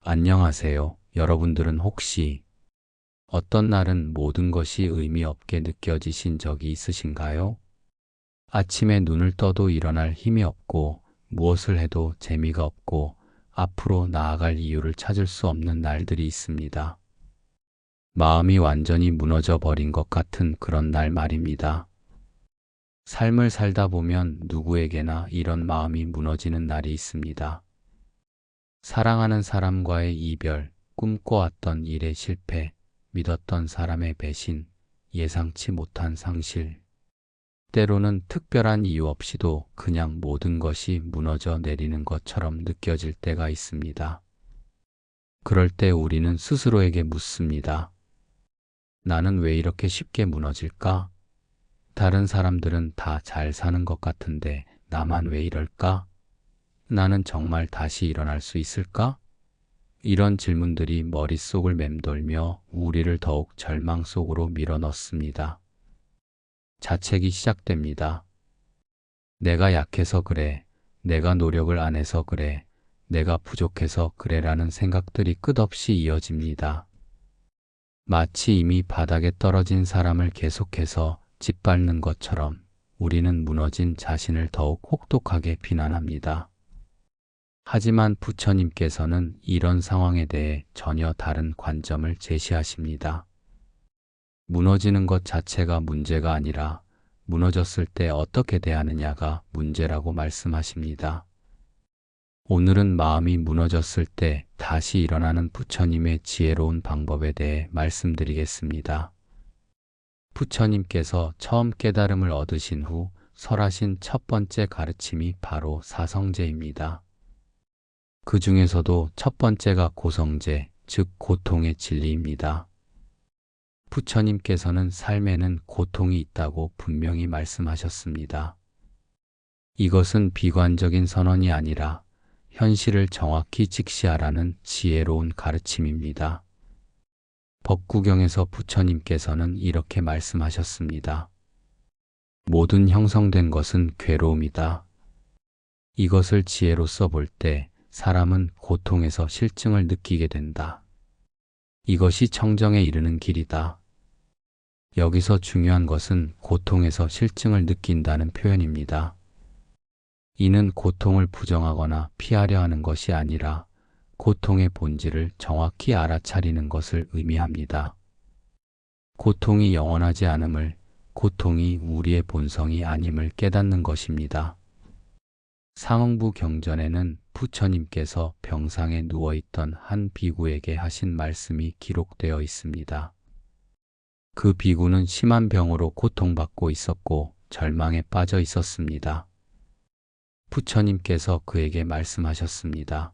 안녕하세요. 여러분들은 혹시 어떤 날은 모든 것이 의미 없게 느껴지신 적이 있으신가요? 아침에 눈을 떠도 일어날 힘이 없고 무엇을 해도 재미가 없고 앞으로 나아갈 이유를 찾을 수 없는 날들이 있습니다. 마음이 완전히 무너져 버린 것 같은 그런 날 말입니다. 삶을 살다 보면 누구에게나 이런 마음이 무너지는 날이 있습니다. 사랑하는 사람과의 이별, 꿈꿔왔던 일의 실패, 믿었던 사람의 배신, 예상치 못한 상실. 때로는 특별한 이유 없이도 그냥 모든 것이 무너져 내리는 것처럼 느껴질 때가 있습니다. 그럴 때 우리는 스스로에게 묻습니다. 나는 왜 이렇게 쉽게 무너질까? 다른 사람들은 다 잘 사는 것 같은데 나만 왜 이럴까? 나는 정말 다시 일어날 수 있을까? 이런 질문들이 머릿속을 맴돌며 우리를 더욱 절망 속으로 밀어넣습니다. 자책이 시작됩니다. 내가 약해서 그래. 내가 노력을 안 해서 그래. 내가 부족해서 그래라는 생각들이 끝없이 이어집니다. 마치 이미 바닥에 떨어진 사람을 계속해서 짓밟는 것처럼 우리는 무너진 자신을 더욱 혹독하게 비난합니다. 하지만 부처님께서는 이런 상황에 대해 전혀 다른 관점을 제시하십니다. 무너지는 것 자체가 문제가 아니라 무너졌을 때 어떻게 대하느냐가 문제라고 말씀하십니다. 오늘은 마음이 무너졌을 때 다시 일어나는 부처님의 지혜로운 방법에 대해 말씀드리겠습니다. 부처님께서 처음 깨달음을 얻으신 후 설하신 첫 번째 가르침이 바로 사성제입니다. 그 중에서도 첫 번째가 고성제, 즉 고통의 진리입니다. 부처님께서는 삶에는 고통이 있다고 분명히 말씀하셨습니다. 이것은 비관적인 선언이 아니라 현실을 정확히 직시하라는 지혜로운 가르침입니다. 법구경에서 부처님께서는 이렇게 말씀하셨습니다. 모든 형성된 것은 괴로움이다. 이것을 지혜로써 볼 때 사람은 고통에서 실증을 느끼게 된다. 이것이 청정에 이르는 길이다. 여기서 중요한 것은 고통에서 실증을 느낀다는 표현입니다. 이는 고통을 부정하거나 피하려 하는 것이 아니라 고통의 본질을 정확히 알아차리는 것을 의미합니다. 고통이 영원하지 않음을, 고통이 우리의 본성이 아님을 깨닫는 것입니다. 상응부 경전에는 부처님께서 병상에 누워있던 한 비구에게 하신 말씀이 기록되어 있습니다. 그 비구는 심한 병으로 고통받고 있었고 절망에 빠져 있었습니다. 부처님께서 그에게 말씀하셨습니다.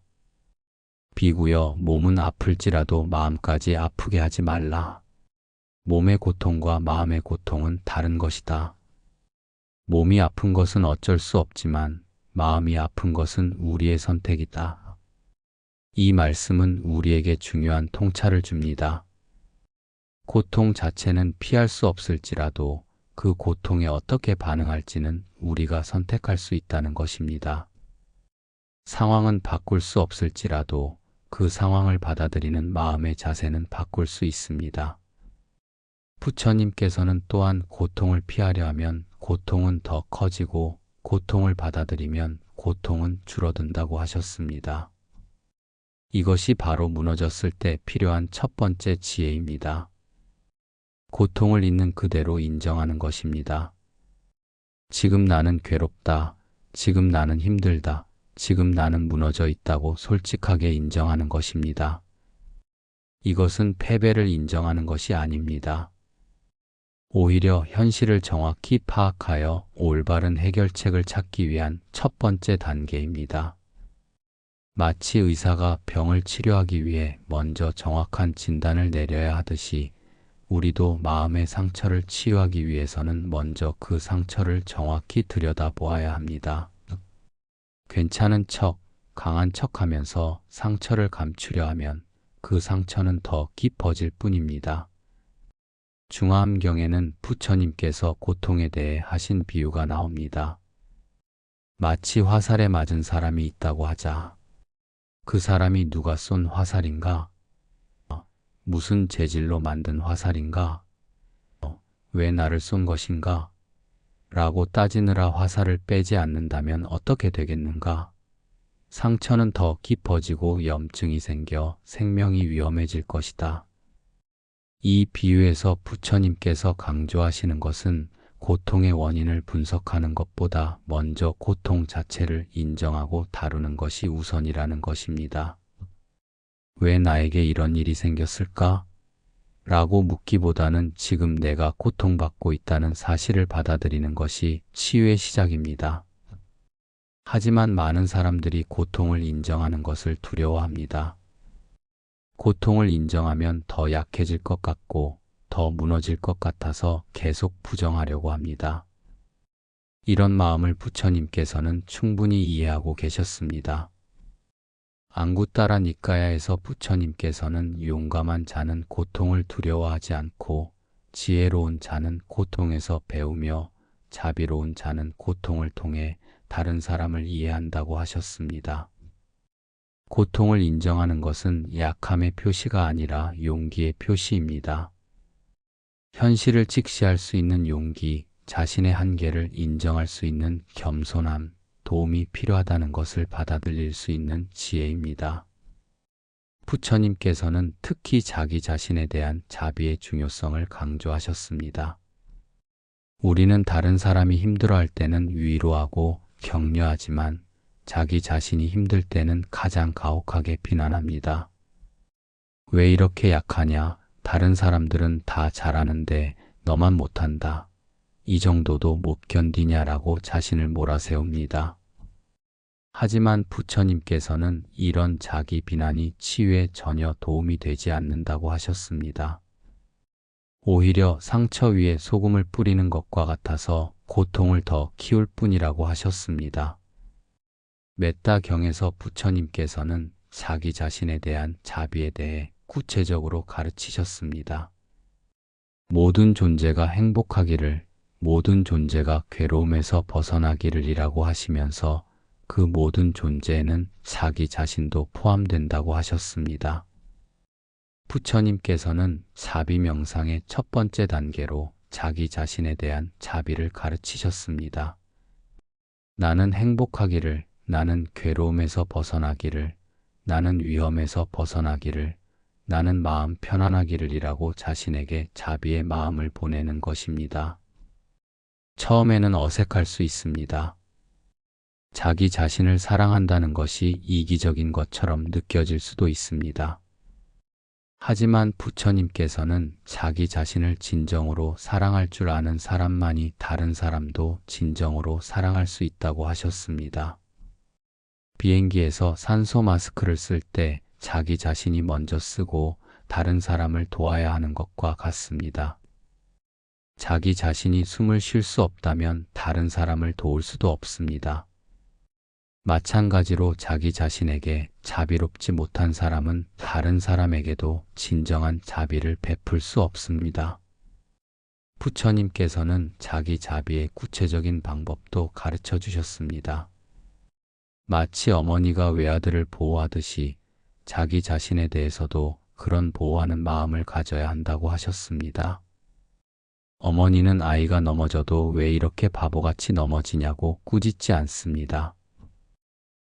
비구여, 몸은 아플지라도 마음까지 아프게 하지 말라. 몸의 고통과 마음의 고통은 다른 것이다. 몸이 아픈 것은 어쩔 수 없지만 마음이 아픈 것은 우리의 선택이다. 이 말씀은 우리에게 중요한 통찰을 줍니다. 고통 자체는 피할 수 없을지라도 그 고통에 어떻게 반응할지는 우리가 선택할 수 있다는 것입니다. 상황은 바꿀 수 없을지라도 그 상황을 받아들이는 마음의 자세는 바꿀 수 있습니다. 부처님께서는 또한 고통을 피하려 하면 고통은 더 커지고 고통을 받아들이면 고통은 줄어든다고 하셨습니다. 이것이 바로 무너졌을 때 필요한 첫 번째 지혜입니다. 고통을 있는 그대로 인정하는 것입니다. 지금 나는 괴롭다. 지금 나는 힘들다. 지금 나는 무너져 있다고 솔직하게 인정하는 것입니다. 이것은 패배를 인정하는 것이 아닙니다. 오히려 현실을 정확히 파악하여 올바른 해결책을 찾기 위한 첫 번째 단계입니다. 마치 의사가 병을 치료하기 위해 먼저 정확한 진단을 내려야 하듯이 우리도 마음의 상처를 치유하기 위해서는 먼저 그 상처를 정확히 들여다보아야 합니다. 괜찮은 척, 강한 척 하면서 상처를 감추려 하면 그 상처는 더 깊어질 뿐입니다. 중화암경에는 부처님께서 고통에 대해 하신 비유가 나옵니다. 마치 화살에 맞은 사람이 있다고 하자. 그 사람이 누가 쏜 화살인가? 무슨 재질로 만든 화살인가? 왜 나를 쏜 것인가? 라고 따지느라 화살을 빼지 않는다면 어떻게 되겠는가? 상처는 더 깊어지고 염증이 생겨 생명이 위험해질 것이다. 이 비유에서 부처님께서 강조하시는 것은 고통의 원인을 분석하는 것보다 먼저 고통 자체를 인정하고 다루는 것이 우선이라는 것입니다. 왜 나에게 이런 일이 생겼을까? 라고 묻기보다는 지금 내가 고통받고 있다는 사실을 받아들이는 것이 치유의 시작입니다. 하지만 많은 사람들이 고통을 인정하는 것을 두려워합니다. 고통을 인정하면 더 약해질 것 같고 더 무너질 것 같아서 계속 부정하려고 합니다. 이런 마음을 부처님께서는 충분히 이해하고 계셨습니다. 안구따라 니까야에서 부처님께서는 용감한 자는 고통을 두려워하지 않고 지혜로운 자는 고통에서 배우며 자비로운 자는 고통을 통해 다른 사람을 이해한다고 하셨습니다. 고통을 인정하는 것은 약함의 표시가 아니라 용기의 표시입니다. 현실을 직시할 수 있는 용기, 자신의 한계를 인정할 수 있는 겸손함, 도움이 필요하다는 것을 받아들일 수 있는 지혜입니다. 부처님께서는 특히 자기 자신에 대한 자비의 중요성을 강조하셨습니다. 우리는 다른 사람이 힘들어할 때는 위로하고 격려하지만 자기 자신이 힘들 때는 가장 가혹하게 비난합니다. 왜 이렇게 약하냐? 다른 사람들은 다 잘하는데 너만 못한다. 이 정도도 못 견디냐라고 자신을 몰아세웁니다. 하지만 부처님께서는 이런 자기 비난이 치유에 전혀 도움이 되지 않는다고 하셨습니다. 오히려 상처 위에 소금을 뿌리는 것과 같아서 고통을 더 키울 뿐이라고 하셨습니다. 메타경에서 부처님께서는 자기 자신에 대한 자비에 대해 구체적으로 가르치셨습니다. 모든 존재가 행복하기를, 모든 존재가 괴로움에서 벗어나기를이라고 하시면서 그 모든 존재에는 자기 자신도 포함된다고 하셨습니다. 부처님께서는 자비 명상의 첫 번째 단계로 자기 자신에 대한 자비를 가르치셨습니다. 나는 행복하기를, 나는 괴로움에서 벗어나기를, 나는 위험에서 벗어나기를, 나는 마음 편안하기를이라고 자신에게 자비의 마음을 보내는 것입니다. 처음에는 어색할 수 있습니다. 자기 자신을 사랑한다는 것이 이기적인 것처럼 느껴질 수도 있습니다. 하지만 부처님께서는 자기 자신을 진정으로 사랑할 줄 아는 사람만이 다른 사람도 진정으로 사랑할 수 있다고 하셨습니다. 비행기에서 산소 마스크를 쓸 때 자기 자신이 먼저 쓰고 다른 사람을 도와야 하는 것과 같습니다. 자기 자신이 숨을 쉴 수 없다면 다른 사람을 도울 수도 없습니다. 마찬가지로 자기 자신에게 자비롭지 못한 사람은 다른 사람에게도 진정한 자비를 베풀 수 없습니다. 부처님께서는 자기 자비의 구체적인 방법도 가르쳐 주셨습니다. 마치 어머니가 외아들을 보호하듯이 자기 자신에 대해서도 그런 보호하는 마음을 가져야 한다고 하셨습니다. 어머니는 아이가 넘어져도 왜 이렇게 바보같이 넘어지냐고 꾸짖지 않습니다.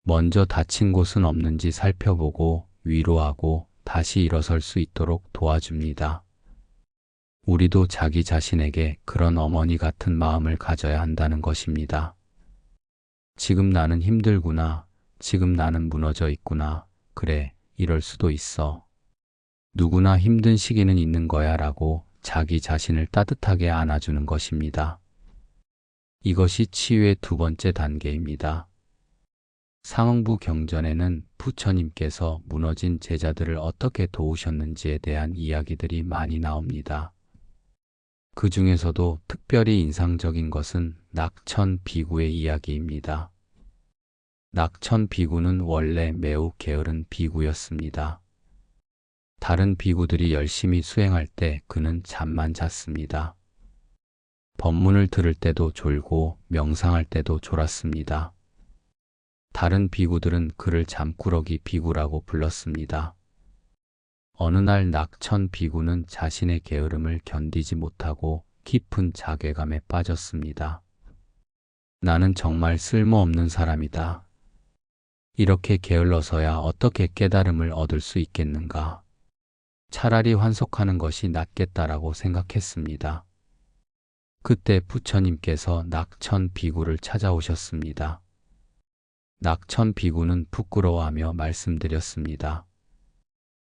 먼저 다친 곳은 없는지 살펴보고 위로하고 다시 일어설 수 있도록 도와줍니다. 우리도 자기 자신에게 그런 어머니 같은 마음을 가져야 한다는 것입니다. 지금 나는 힘들구나. 지금 나는 무너져 있구나. 그래, 이럴 수도 있어. 누구나 힘든 시기는 있는 거야 라고 자기 자신을 따뜻하게 안아주는 것입니다. 이것이 치유의 두 번째 단계입니다. 상응부 경전에는 부처님께서 무너진 제자들을 어떻게 도우셨는지에 대한 이야기들이 많이 나옵니다. 그 중에서도 특별히 인상적인 것은 낙천 비구의 이야기입니다. 낙천 비구는 원래 매우 게으른 비구였습니다. 다른 비구들이 열심히 수행할 때 그는 잠만 잤습니다. 법문을 들을 때도 졸고 명상할 때도 졸았습니다. 다른 비구들은 그를 잠꾸러기 비구라고 불렀습니다. 어느 날 낙천 비구는 자신의 게으름을 견디지 못하고 깊은 자괴감에 빠졌습니다. 나는 정말 쓸모없는 사람이다. 이렇게 게을러서야 어떻게 깨달음을 얻을 수 있겠는가. 차라리 환속하는 것이 낫겠다라고 생각했습니다. 그때 부처님께서 낙천 비구를 찾아오셨습니다. 낙천 비구는 부끄러워하며 말씀드렸습니다.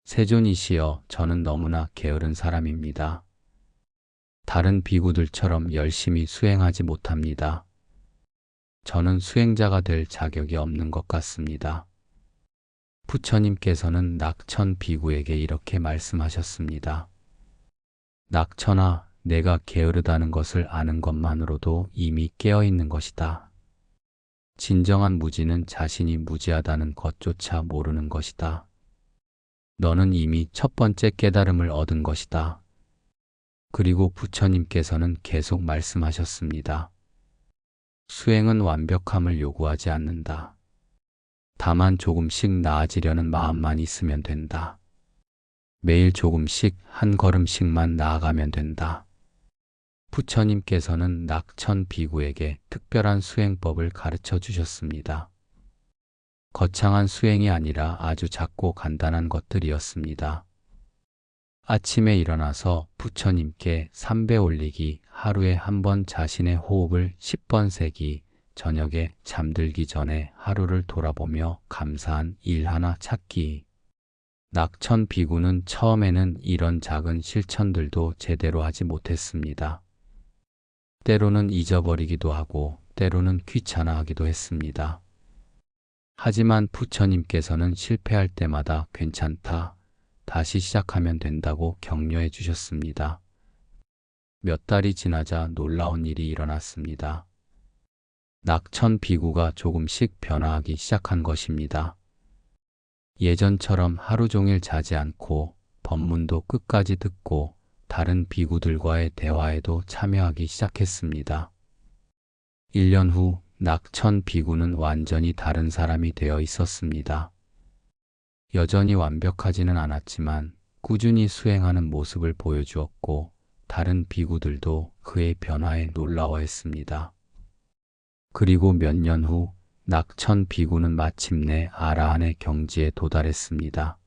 세존이시여, 저는 너무나 게으른 사람입니다. 다른 비구들처럼 열심히 수행하지 못합니다. 저는 수행자가 될 자격이 없는 것 같습니다. 부처님께서는 낙천 비구에게 이렇게 말씀하셨습니다. 낙천아, 내가 게으르다는 것을 아는 것만으로도 이미 깨어있는 것이다. 진정한 무지는 자신이 무지하다는 것조차 모르는 것이다. 너는 이미 첫 번째 깨달음을 얻은 것이다. 그리고 부처님께서는 계속 말씀하셨습니다. 수행은 완벽함을 요구하지 않는다. 다만 조금씩 나아지려는 마음만 있으면 된다. 매일 조금씩 한 걸음씩만 나아가면 된다. 부처님께서는 낙천 비구에게 특별한 수행법을 가르쳐 주셨습니다. 거창한 수행이 아니라 아주 작고 간단한 것들이었습니다. 아침에 일어나서 부처님께 삼배 올리기, 하루에 한 번 자신의 호흡을 10번 세기, 저녁에 잠들기 전에 하루를 돌아보며 감사한 일 하나 찾기. 낙천 비구는 처음에는 이런 작은 실천들도 제대로 하지 못했습니다. 때로는 잊어버리기도 하고 때로는 귀찮아하기도 했습니다. 하지만 부처님께서는 실패할 때마다 괜찮다, 다시 시작하면 된다고 격려해 주셨습니다. 몇 달이 지나자 놀라운 일이 일어났습니다. 낙천 비구가 조금씩 변화하기 시작한 것입니다. 예전처럼 하루 종일 자지 않고 법문도 끝까지 듣고 다른 비구들과의 대화에도 참여하기 시작했습니다. 1년 후 낙천 비구는 완전히 다른 사람이 되어 있었습니다. 여전히 완벽하지는 않았지만 꾸준히 수행하는 모습을 보여주었고 다른 비구들도 그의 변화에 놀라워했습니다. 그리고 몇 년 후 낙천 비구는 마침내 아라한의 경지에 도달했습니다.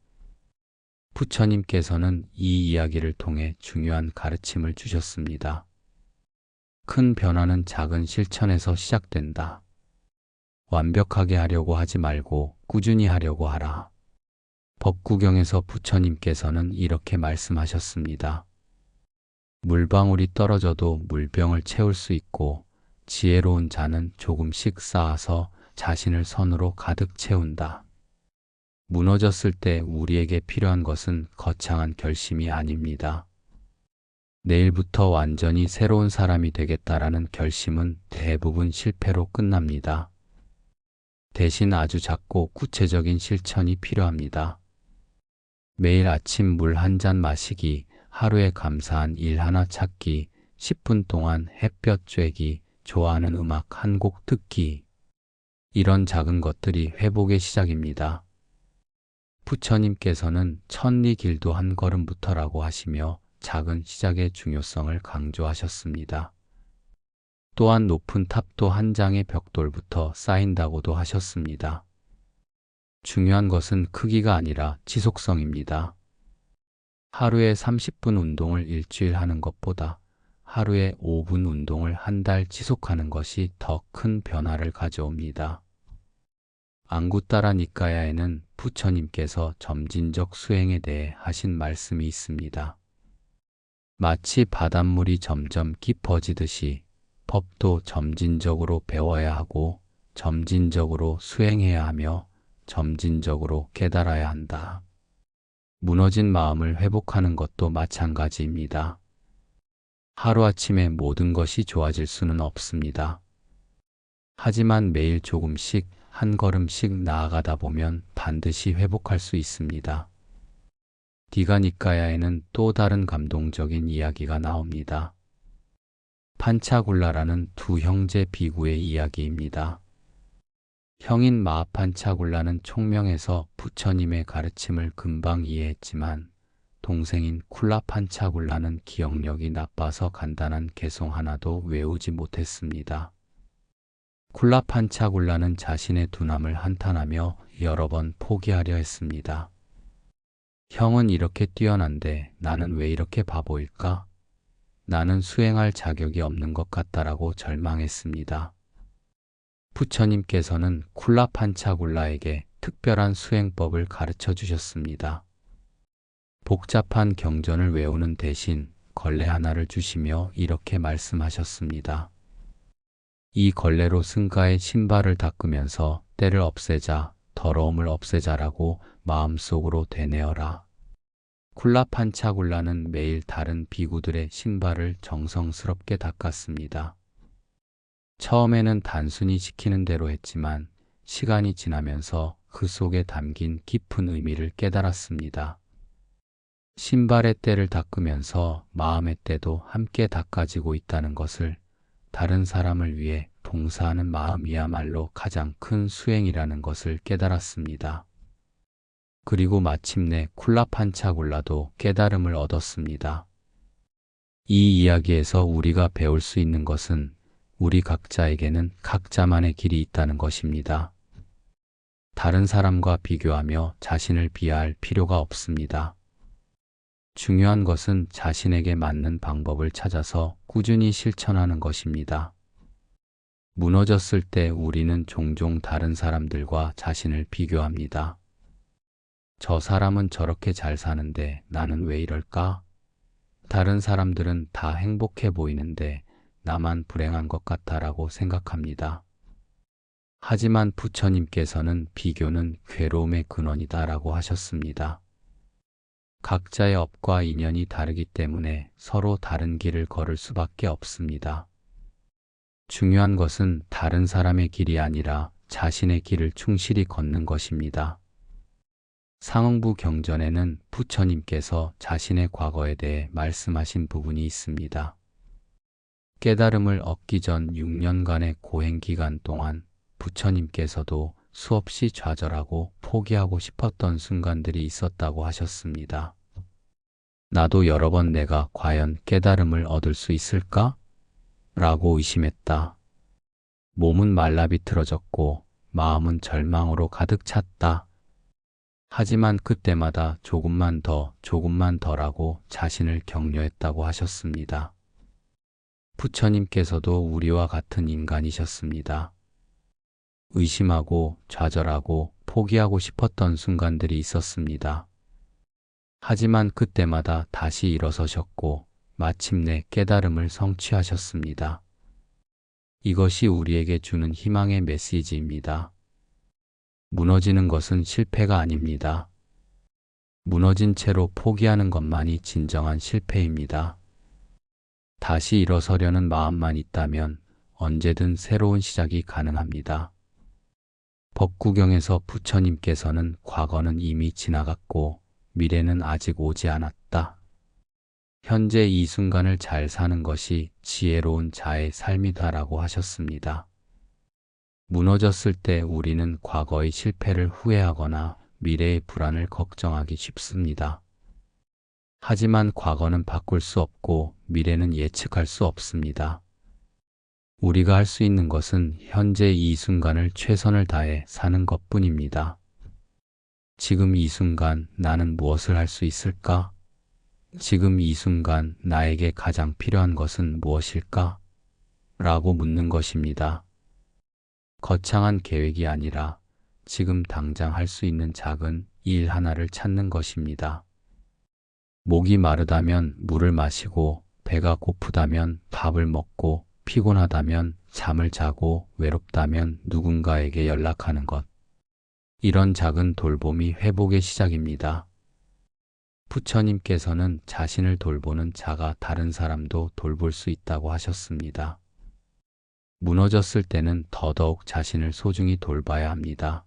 부처님께서는 이 이야기를 통해 중요한 가르침을 주셨습니다. 큰 변화는 작은 실천에서 시작된다. 완벽하게 하려고 하지 말고 꾸준히 하려고 하라. 법구경에서 부처님께서는 이렇게 말씀하셨습니다. 물방울이 떨어져도 물병을 채울 수 있고 지혜로운 자는 조금씩 쌓아서 자신을 선으로 가득 채운다. 무너졌을 때 우리에게 필요한 것은 거창한 결심이 아닙니다. 내일부터 완전히 새로운 사람이 되겠다라는 결심은 대부분 실패로 끝납니다. 대신 아주 작고 구체적인 실천이 필요합니다. 매일 아침 물 한 잔 마시기, 하루에 감사한 일 하나 찾기, 10분 동안 햇볕 쬐기, 좋아하는 음악 한 곡 듣기. 이런 작은 것들이 회복의 시작입니다. 부처님께서는 천리 길도 한 걸음부터라고 하시며 작은 시작의 중요성을 강조하셨습니다. 또한 높은 탑도 한 장의 벽돌부터 쌓인다고도 하셨습니다. 중요한 것은 크기가 아니라 지속성입니다. 하루에 30분 운동을 일주일 하는 것보다 하루에 5분 운동을 한 달 지속하는 것이 더 큰 변화를 가져옵니다. 앙구따라 니까야에는 부처님께서 점진적 수행에 대해 하신 말씀이 있습니다. 마치 바닷물이 점점 깊어지듯이 법도 점진적으로 배워야 하고 점진적으로 수행해야 하며 점진적으로 깨달아야 한다. 무너진 마음을 회복하는 것도 마찬가지입니다. 하루아침에 모든 것이 좋아질 수는 없습니다. 하지만 매일 조금씩 한 걸음씩 나아가다 보면 반드시 회복할 수 있습니다. 디가니까야에는 또 다른 감동적인 이야기가 나옵니다. 판차굴라라는 두 형제 비구의 이야기입니다. 형인 마하판차굴라는 총명해서 부처님의 가르침을 금방 이해했지만 동생인 쿨라판차굴라는 기억력이 나빠서 간단한 개송 하나도 외우지 못했습니다. 쿨라판차굴라는 자신의 둔함을 한탄하며 여러 번 포기하려 했습니다. 형은 이렇게 뛰어난데 나는 왜 이렇게 바보일까? 나는 수행할 자격이 없는 것 같다라고 절망했습니다. 부처님께서는 쿨라판차굴라에게 특별한 수행법을 가르쳐 주셨습니다. 복잡한 경전을 외우는 대신 걸레 하나를 주시며 이렇게 말씀하셨습니다. 이 걸레로 승가의 신발을 닦으면서 때를 없애자, 더러움을 없애자라고 마음속으로 되뇌어라. 쿨라판차굴라는 매일 다른 비구들의 신발을 정성스럽게 닦았습니다. 처음에는 단순히 시키는 대로 했지만 시간이 지나면서 그 속에 담긴 깊은 의미를 깨달았습니다. 신발의 때를 닦으면서 마음의 때도 함께 닦아지고 있다는 것을, 다른 사람을 위해 봉사하는 마음이야말로 가장 큰 수행이라는 것을 깨달았습니다. 그리고 마침내 쿨라판차굴라도 깨달음을 얻었습니다. 이 이야기에서 우리가 배울 수 있는 것은 우리 각자에게는 각자만의 길이 있다는 것입니다. 다른 사람과 비교하며 자신을 비하할 필요가 없습니다. 중요한 것은 자신에게 맞는 방법을 찾아서 꾸준히 실천하는 것입니다. 무너졌을 때 우리는 종종 다른 사람들과 자신을 비교합니다. 저 사람은 저렇게 잘 사는데 나는 왜 이럴까? 다른 사람들은 다 행복해 보이는데 나만 불행한 것 같다라고 생각합니다. 하지만 부처님께서는 비교는 괴로움의 근원이다라고 하셨습니다. 각자의 업과 인연이 다르기 때문에 서로 다른 길을 걸을 수밖에 없습니다. 중요한 것은 다른 사람의 길이 아니라 자신의 길을 충실히 걷는 것입니다. 상응부 경전에는 부처님께서 자신의 과거에 대해 말씀하신 부분이 있습니다. 깨달음을 얻기 전 6년간의 고행 기간 동안 부처님께서도 수없이 좌절하고 포기하고 싶었던 순간들이 있었다고 하셨습니다. 나도 여러 번 내가 과연 깨달음을 얻을 수 있을까? 라고 의심했다. 몸은 말라비틀어졌고 마음은 절망으로 가득 찼다. 하지만 그때마다 조금만 더라고 자신을 격려했다고 하셨습니다. 부처님께서도 우리와 같은 인간이셨습니다. 의심하고 좌절하고 포기하고 싶었던 순간들이 있었습니다. 하지만 그때마다 다시 일어서셨고 마침내 깨달음을 성취하셨습니다. 이것이 우리에게 주는 희망의 메시지입니다. 무너지는 것은 실패가 아닙니다. 무너진 채로 포기하는 것만이 진정한 실패입니다. 다시 일어서려는 마음만 있다면 언제든 새로운 시작이 가능합니다. 법구경에서 부처님께서는 과거는 이미 지나갔고 미래는 아직 오지 않았다. 현재 이 순간을 잘 사는 것이 지혜로운 자의 삶이다라고 하셨습니다. 무너졌을 때 우리는 과거의 실패를 후회하거나 미래의 불안을 걱정하기 쉽습니다. 하지만 과거는 바꿀 수 없고 미래는 예측할 수 없습니다. 우리가 할 수 있는 것은 현재 이 순간을 최선을 다해 사는 것뿐입니다. 지금 이 순간 나는 무엇을 할 수 있을까? 지금 이 순간 나에게 가장 필요한 것은 무엇일까? 라고 묻는 것입니다. 거창한 계획이 아니라 지금 당장 할 수 있는 작은 일 하나를 찾는 것입니다. 목이 마르다면 물을 마시고, 배가 고프다면 밥을 먹고, 피곤하다면 잠을 자고, 외롭다면 누군가에게 연락하는 것. 이런 작은 돌봄이 회복의 시작입니다. 부처님께서는 자신을 돌보는 자가 다른 사람도 돌볼 수 있다고 하셨습니다. 무너졌을 때는 더더욱 자신을 소중히 돌봐야 합니다.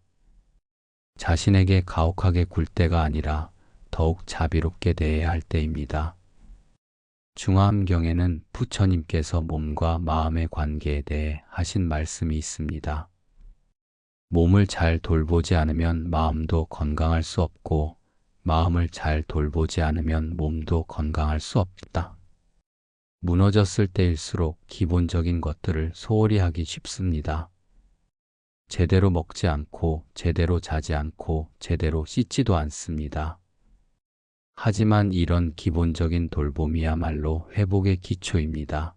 자신에게 가혹하게 굴 때가 아니라 더욱 자비롭게 대해야 할 때입니다. 중화암경에는 부처님께서 몸과 마음의 관계에 대해 하신 말씀이 있습니다. 몸을 잘 돌보지 않으면 마음도 건강할 수 없고, 마음을 잘 돌보지 않으면 몸도 건강할 수 없다. 무너졌을 때일수록 기본적인 것들을 소홀히 하기 쉽습니다. 제대로 먹지 않고, 제대로 자지 않고, 제대로 씻지도 않습니다. 하지만 이런 기본적인 돌봄이야말로 회복의 기초입니다.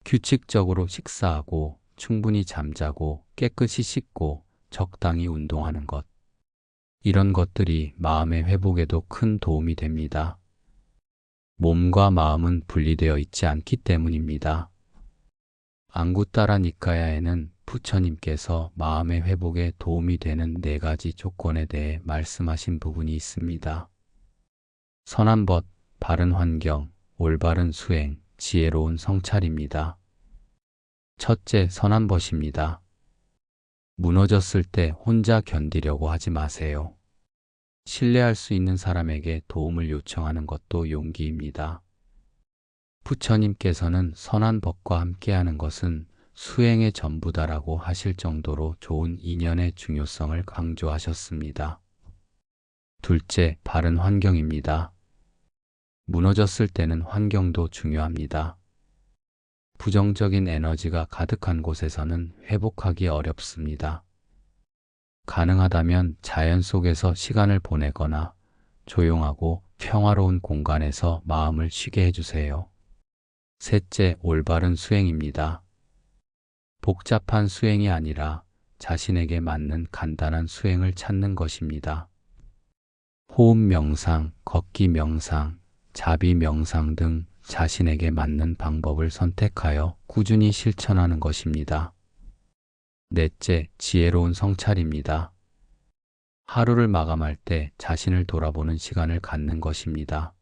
규칙적으로 식사하고, 충분히 잠자고, 깨끗이 씻고, 적당히 운동하는 것. 이런 것들이 마음의 회복에도 큰 도움이 됩니다. 몸과 마음은 분리되어 있지 않기 때문입니다. 안구따라 니까야에는 부처님께서 마음의 회복에 도움이 되는 4가지 조건에 대해 말씀하신 부분이 있습니다. 선한 벗, 바른 환경, 올바른 수행, 지혜로운 성찰입니다. 첫째, 선한 벗입니다. 무너졌을 때 혼자 견디려고 하지 마세요. 신뢰할 수 있는 사람에게 도움을 요청하는 것도 용기입니다. 부처님께서는 선한 법과 함께하는 것은 수행의 전부다라고 하실 정도로 좋은 인연의 중요성을 강조하셨습니다. 둘째, 바른 환경입니다. 무너졌을 때는 환경도 중요합니다. 부정적인 에너지가 가득한 곳에서는 회복하기 어렵습니다. 가능하다면 자연 속에서 시간을 보내거나 조용하고 평화로운 공간에서 마음을 쉬게 해주세요. 셋째, 올바른 수행입니다. 복잡한 수행이 아니라 자신에게 맞는 간단한 수행을 찾는 것입니다. 호흡 명상, 걷기 명상, 자비 명상 등 자신에게 맞는 방법을 선택하여 꾸준히 실천하는 것입니다. 넷째, 지혜로운 성찰입니다. 하루를 마감할 때 자신을 돌아보는 시간을 갖는 것입니다.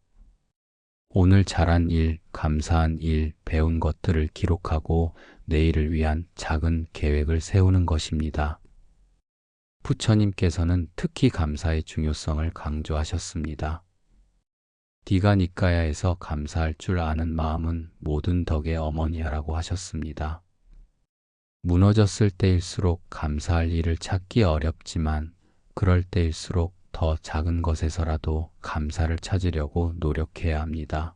오늘 잘한 일, 감사한 일, 배운 것들을 기록하고 내일을 위한 작은 계획을 세우는 것입니다. 부처님께서는 특히 감사의 중요성을 강조하셨습니다. 디가 니까야에서 감사할 줄 아는 마음은 모든 덕의 어머니야라고 하셨습니다. 무너졌을 때일수록 감사할 일을 찾기 어렵지만 그럴 때일수록 더 작은 것에서라도 감사를 찾으려고 노력해야 합니다.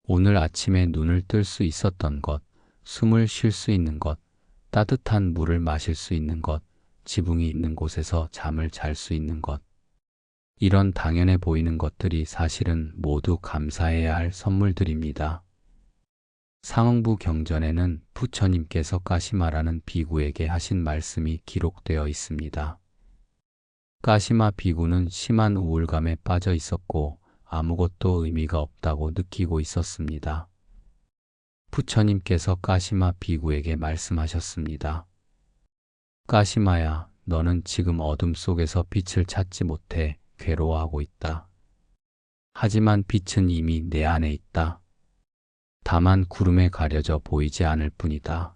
오늘 아침에 눈을 뜰 수 있었던 것, 숨을 쉴 수 있는 것, 따뜻한 물을 마실 수 있는 것, 지붕이 있는 곳에서 잠을 잘 수 있는 것. 이런 당연해 보이는 것들이 사실은 모두 감사해야 할 선물들입니다. 상응부 경전에는 부처님께서 까시마라는 비구에게 하신 말씀이 기록되어 있습니다. 까시마 비구는 심한 우울감에 빠져 있었고 아무것도 의미가 없다고 느끼고 있었습니다. 부처님께서 까시마 비구에게 말씀하셨습니다. 까시마야, 너는 지금 어둠 속에서 빛을 찾지 못해 괴로워하고 있다. 하지만 빛은 이미 내 안에 있다. 다만 구름에 가려져 보이지 않을 뿐이다.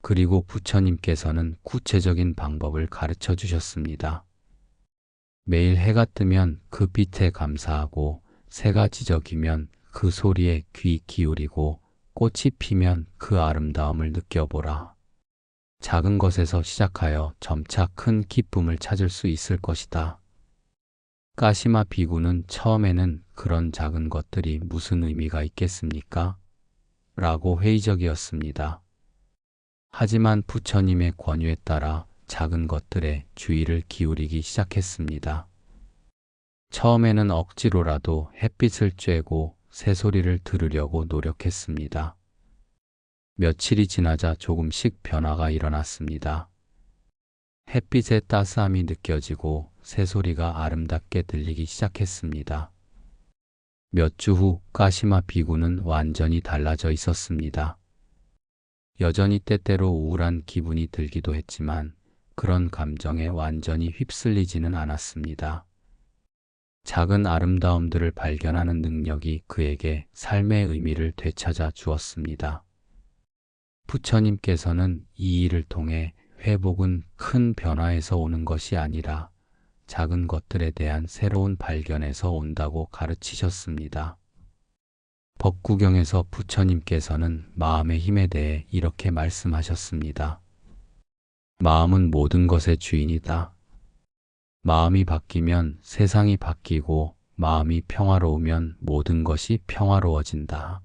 그리고 부처님께서는 구체적인 방법을 가르쳐 주셨습니다. 매일 해가 뜨면 그 빛에 감사하고 새가 지저귀면 그 소리에 귀 기울이고 꽃이 피면 그 아름다움을 느껴보라. 작은 것에서 시작하여 점차 큰 기쁨을 찾을 수 있을 것이다. 까시마 비구는 처음에는 그런 작은 것들이 무슨 의미가 있겠습니까? 라고 회의적이었습니다. 하지만 부처님의 권유에 따라 작은 것들에 주의를 기울이기 시작했습니다. 처음에는 억지로라도 햇빛을 쬐고 새소리를 들으려고 노력했습니다. 며칠이 지나자 조금씩 변화가 일어났습니다. 햇빛의 따스함이 느껴지고 새소리가 아름답게 들리기 시작했습니다. 몇 주 후 까시마 비구는 완전히 달라져 있었습니다. 여전히 때때로 우울한 기분이 들기도 했지만 그런 감정에 완전히 휩쓸리지는 않았습니다. 작은 아름다움들을 발견하는 능력이 그에게 삶의 의미를 되찾아 주었습니다. 부처님께서는 이 일을 통해 회복은 큰 변화에서 오는 것이 아니라 작은 것들에 대한 새로운 발견에서 온다고 가르치셨습니다. 법구경에서 부처님께서는 마음의 힘에 대해 이렇게 말씀하셨습니다. 마음은 모든 것의 주인이다. 마음이 바뀌면 세상이 바뀌고 마음이 평화로우면 모든 것이 평화로워진다.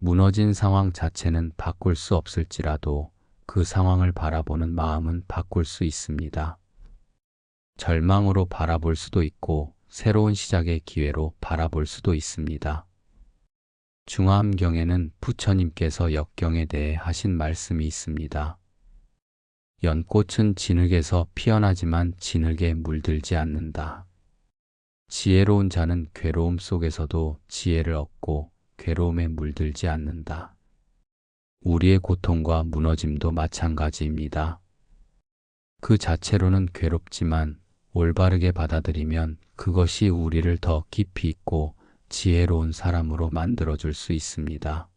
무너진 상황 자체는 바꿀 수 없을지라도 그 상황을 바라보는 마음은 바꿀 수 있습니다. 절망으로 바라볼 수도 있고 새로운 시작의 기회로 바라볼 수도 있습니다. 중화암경에는 부처님께서 역경에 대해 하신 말씀이 있습니다. 연꽃은 진흙에서 피어나지만 진흙에 물들지 않는다. 지혜로운 자는 괴로움 속에서도 지혜를 얻고 괴로움에 물들지 않는다. 우리의 고통과 무너짐도 마찬가지입니다. 그 자체로는 괴롭지만 올바르게 받아들이면 그것이 우리를 더 깊이 있고 지혜로운 사람으로 만들어줄 수 있습니다.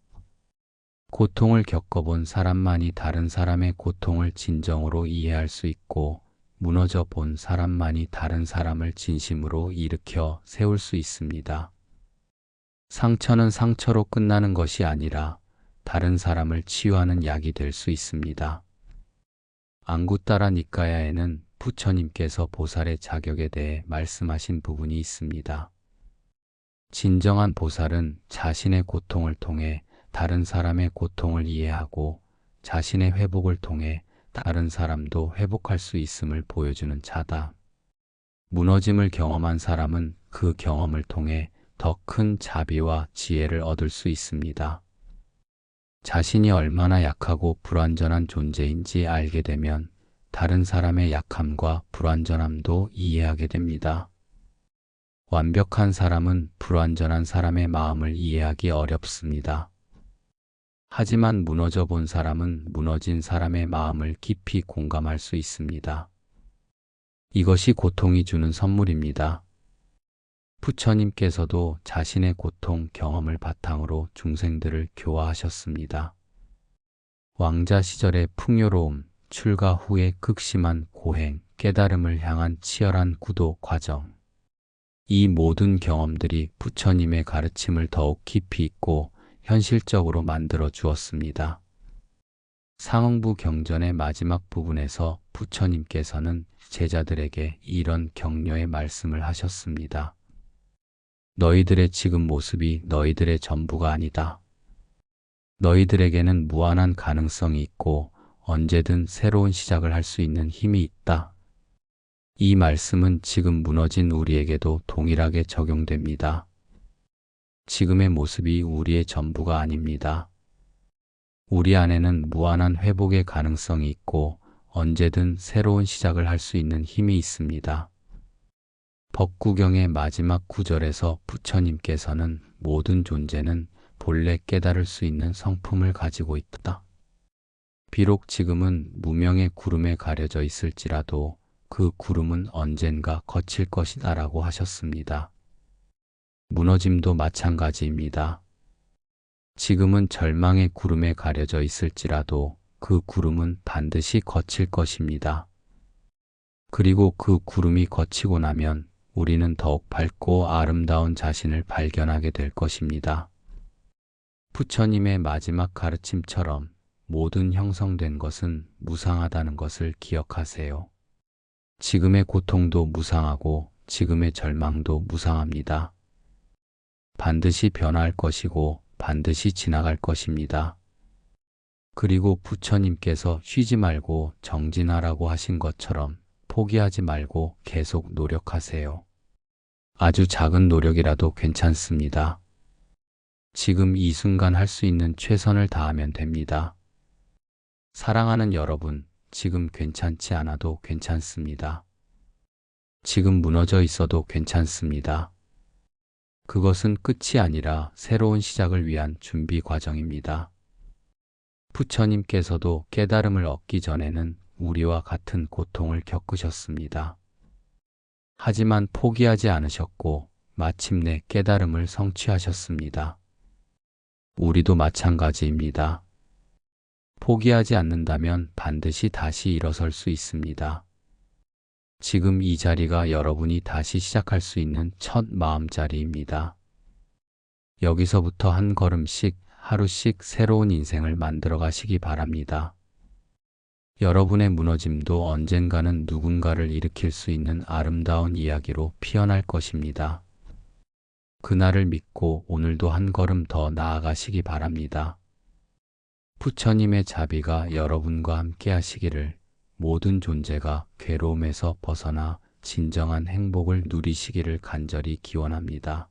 고통을 겪어본 사람만이 다른 사람의 고통을 진정으로 이해할 수 있고 무너져 본 사람만이 다른 사람을 진심으로 일으켜 세울 수 있습니다. 상처는 상처로 끝나는 것이 아니라 다른 사람을 치유하는 약이 될 수 있습니다. 앙구따라 니까야에는 부처님께서 보살의 자격에 대해 말씀하신 부분이 있습니다. 진정한 보살은 자신의 고통을 통해 다른 사람의 고통을 이해하고 자신의 회복을 통해 다른 사람도 회복할 수 있음을 보여주는 자다. 무너짐을 경험한 사람은 그 경험을 통해 더 큰 자비와 지혜를 얻을 수 있습니다. 자신이 얼마나 약하고 불완전한 존재인지 알게 되면 다른 사람의 약함과 불완전함도 이해하게 됩니다. 완벽한 사람은 불완전한 사람의 마음을 이해하기 어렵습니다. 하지만 무너져 본 사람은 무너진 사람의 마음을 깊이 공감할 수 있습니다. 이것이 고통이 주는 선물입니다. 부처님께서도 자신의 고통 경험을 바탕으로 중생들을 교화하셨습니다. 왕자 시절의 풍요로움, 출가 후의 극심한 고행, 깨달음을 향한 치열한 구도 과정. 이 모든 경험들이 부처님의 가르침을 더욱 깊이 있고 현실적으로 만들어 주었습니다. 상응부 경전의 마지막 부분에서 부처님께서는 제자들에게 이런 격려의 말씀을 하셨습니다. 너희들의 지금 모습이 너희들의 전부가 아니다. 너희들에게는 무한한 가능성이 있고 언제든 새로운 시작을 할 수 있는 힘이 있다. 이 말씀은 지금 무너진 우리에게도 동일하게 적용됩니다. 지금의 모습이 우리의 전부가 아닙니다. 우리 안에는 무한한 회복의 가능성이 있고 언제든 새로운 시작을 할 수 있는 힘이 있습니다. 법구경의 마지막 구절에서 부처님께서는 모든 존재는 본래 깨달을 수 있는 성품을 가지고 있다. 비록 지금은 무명의 구름에 가려져 있을지라도 그 구름은 언젠가 거칠 것이다 라고 하셨습니다. 무너짐도 마찬가지입니다. 지금은 절망의 구름에 가려져 있을지라도 그 구름은 반드시 거칠 것입니다. 그리고 그 구름이 거치고 나면 우리는 더욱 밝고 아름다운 자신을 발견하게 될 것입니다. 부처님의 마지막 가르침처럼 모든 형성된 것은 무상하다는 것을 기억하세요. 지금의 고통도 무상하고 지금의 절망도 무상합니다. 반드시 변화할 것이고 반드시 지나갈 것입니다. 그리고 부처님께서 쉬지 말고 정진하라고 하신 것처럼 포기하지 말고 계속 노력하세요. 아주 작은 노력이라도 괜찮습니다. 지금 이 순간 할 수 있는 최선을 다하면 됩니다. 사랑하는 여러분, 지금 괜찮지 않아도 괜찮습니다. 지금 무너져 있어도 괜찮습니다. 그것은 끝이 아니라 새로운 시작을 위한 준비 과정입니다. 부처님께서도 깨달음을 얻기 전에는 우리와 같은 고통을 겪으셨습니다. 하지만 포기하지 않으셨고 마침내 깨달음을 성취하셨습니다. 우리도 마찬가지입니다. 포기하지 않는다면 반드시 다시 일어설 수 있습니다. 지금 이 자리가 여러분이 다시 시작할 수 있는 첫 마음자리입니다. 여기서부터 한 걸음씩 하루씩 새로운 인생을 만들어 가시기 바랍니다. 여러분의 무너짐도 언젠가는 누군가를 일으킬 수 있는 아름다운 이야기로 피어날 것입니다. 그날을 믿고 오늘도 한 걸음 더 나아가시기 바랍니다. 부처님의 자비가 여러분과 함께 하시기를, 모든 존재가 괴로움에서 벗어나 진정한 행복을 누리시기를 간절히 기원합니다.